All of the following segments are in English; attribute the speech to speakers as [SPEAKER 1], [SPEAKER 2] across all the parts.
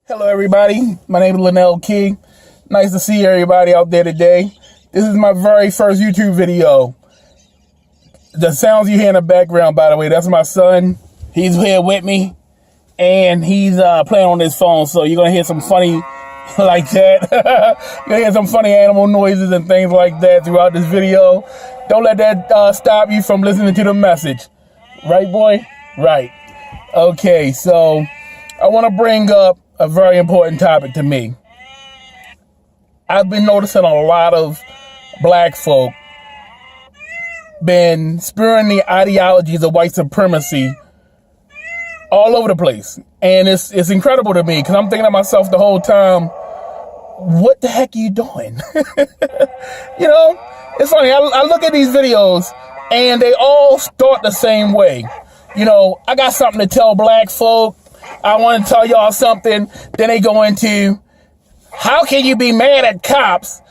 [SPEAKER 1] Hello, everybody. My name is Linnell Key. Nice to see everybody out there today. This is my very first YouTube video. The sounds you hear in the background, by the way, that's my son. He's here with me, and he's playing on his phone, so you're going to hear some funny like that. You're going to hear some funny animal noises and things like that throughout this video. Don't let that stop you from listening to the message. Right, boy? Right. Okay, so I want to bring up a very important topic to me. I've been noticing a lot of black folk been spewing the ideologies of white supremacy all over the place. And it's incredible to me because I'm thinking to myself the whole time, what the heck are you doing? You know, it's funny. I look at these videos and they all start the same way. You know, I got something to tell black folk. I want to tell y'all something. Then they go into, how can you be mad at cops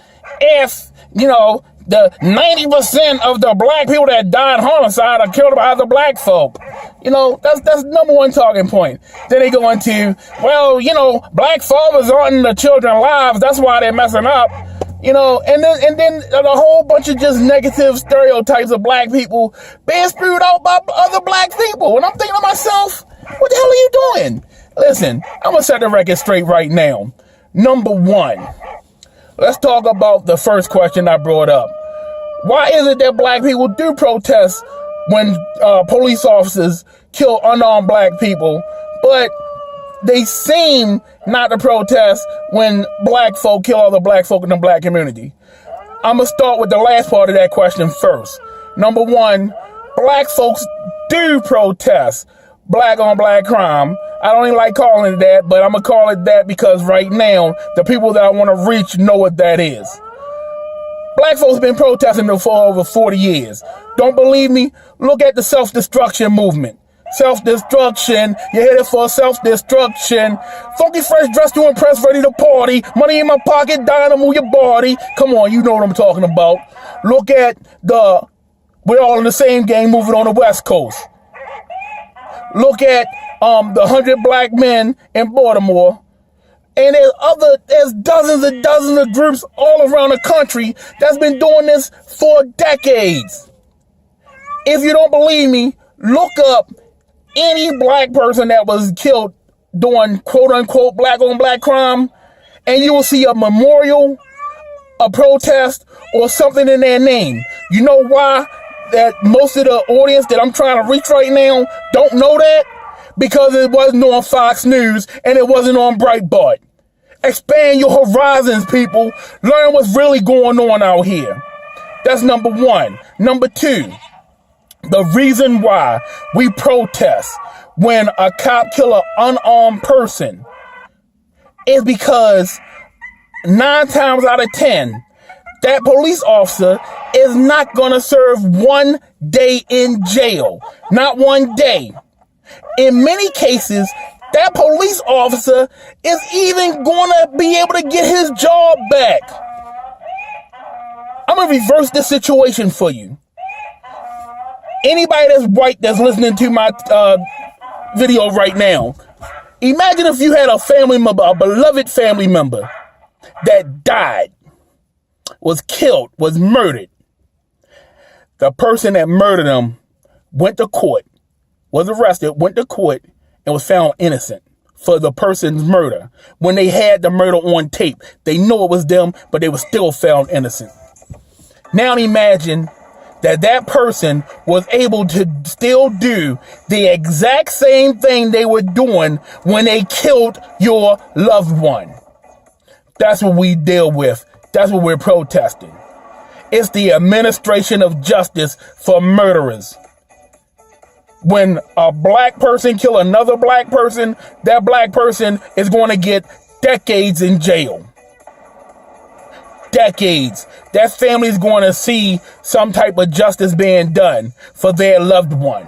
[SPEAKER 1] if, you know, the 90% of the black people that died homicide are killed by other black folk? You know, that's number one talking point. Then they go into, well, you know, black fathers aren't in the children's lives. That's why they're messing up. You know, and then a whole bunch of just negative stereotypes of black people being spewed out by other black people. And I'm thinking to myself, what the hell are you doing? Listen, I'm going to set the record straight right now. Number one, let's talk about the first question I brought up. Why is it that black people do protest when police officers kill unarmed black people, but they seem not to protest when black folk kill other black folk in the black community? I'm going to start with the last part of that question first. Number one, black folks do protest black on black crime. I don't even like calling it that, but I'm going to call it that because right now, the people that I want to reach know what that is. Black folks been protesting for over 40 years. Don't believe me? Look at the self-destruction movement. Self-destruction, you're headed for self-destruction. Funky fresh dressed to impress, ready to party. Money in my pocket, dying to move your body. Come on, you know what I'm talking about. Look at we're all in the same gang moving on the West Coast. Look at the 100 black men in Baltimore. And there's dozens and dozens of groups all around the country that's been doing this for decades. If you don't believe me, look up any black person that was killed doing quote-unquote black-on-black crime, and you will see a memorial, a protest, or something in their name. You know why that most of the audience that I'm trying to reach right now don't know that? Because it wasn't on Fox News and it wasn't on Breitbart. Expand your horizons, people. Learn what's really going on out here. That's number one. Number two, the reason why we protest when a cop kill an unarmed person is because 9 times out of 10, that police officer is not going to serve 1 day in jail. Not 1 day. In many cases, that police officer is even going to be able to get his job back. I'm going to reverse this situation for you. Anybody that's white that's listening to my video right now, imagine if you had a family member, a beloved family member that died, was killed, was murdered. The person that murdered him went to court, was arrested, went to court, and was found innocent for the person's murder. When they had the murder on tape, they know it was them, but they were still found innocent. Now imagine that person was able to still do the exact same thing they were doing when they killed your loved one. That's what we deal with. That's what we're protesting. It's the administration of justice for murderers. When a black person kill another black person, that black person is going to get decades in jail. Decades. That family is going to see some type of justice being done for their loved one.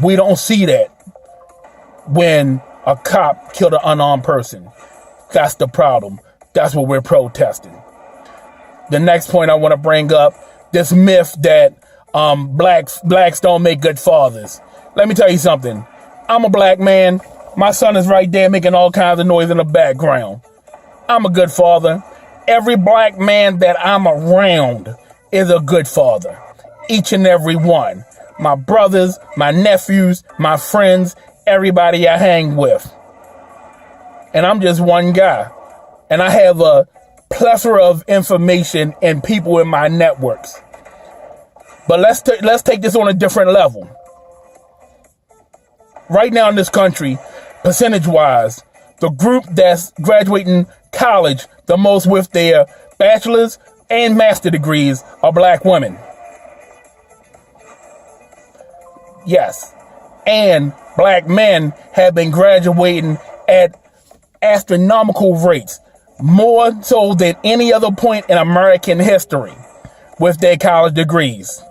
[SPEAKER 1] We don't see that when a cop killed an unarmed person. That's the problem. That's what we're protesting. The next point I want to bring up, this myth that blacks don't make good fathers. Let me tell you something. I'm a black man. My son is right there making all kinds of noise in the background. I'm a good father. Every black man that I'm around is a good father. Each and every one. My brothers, my nephews, my friends, everybody I hang with. And I'm just one guy. And I have a plethora of information and people in my networks. But let's take this on a different level. Right now in this country, percentage-wise, the group that's graduating college the most with their bachelor's and master degrees are black women. Yes. And black men have been graduating at astronomical rates, more so than any other point in American history with their college degrees.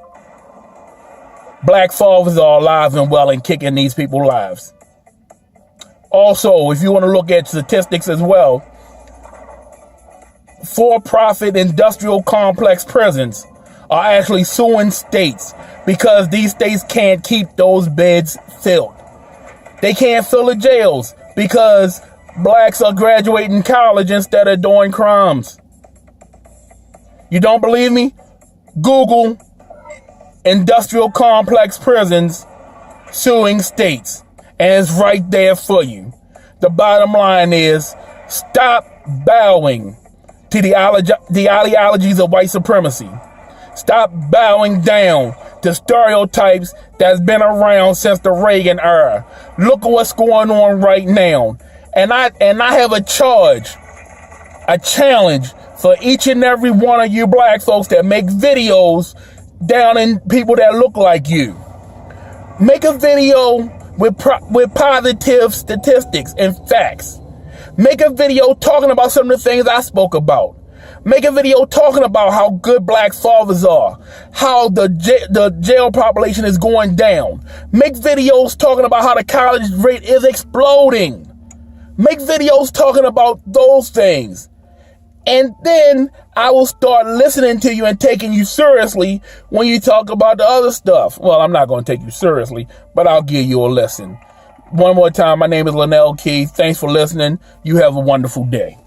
[SPEAKER 1] Black fathers are alive and well and kicking these people's lives. Also, if you want to look at statistics as well, for-profit industrial complex prisons are actually suing states because these states can't keep those beds filled. They can't fill the jails because blacks are graduating college instead of doing crimes. You don't believe me? Google industrial complex prisons suing states, and it's right there for you. The bottom line is, stop bowing to the ideologies of white supremacy. Stop bowing down to stereotypes that's been around since the Reagan era. Look at what's going on right now. And I have a challenge for each and every one of you black folks that make videos down in people that look like you. Make a video with positive statistics and facts. Make a video talking about some of the things I spoke about. Make a video talking about how good black fathers are, how the jail population is going down. Make videos talking about how the college rate is exploding. Make videos talking about those things. And then I will start listening to you and taking you seriously when you talk about the other stuff. Well, I'm not going to take you seriously, but I'll give you a listen. One more time, my name is Linnell Keith. Thanks for listening. You have a wonderful day.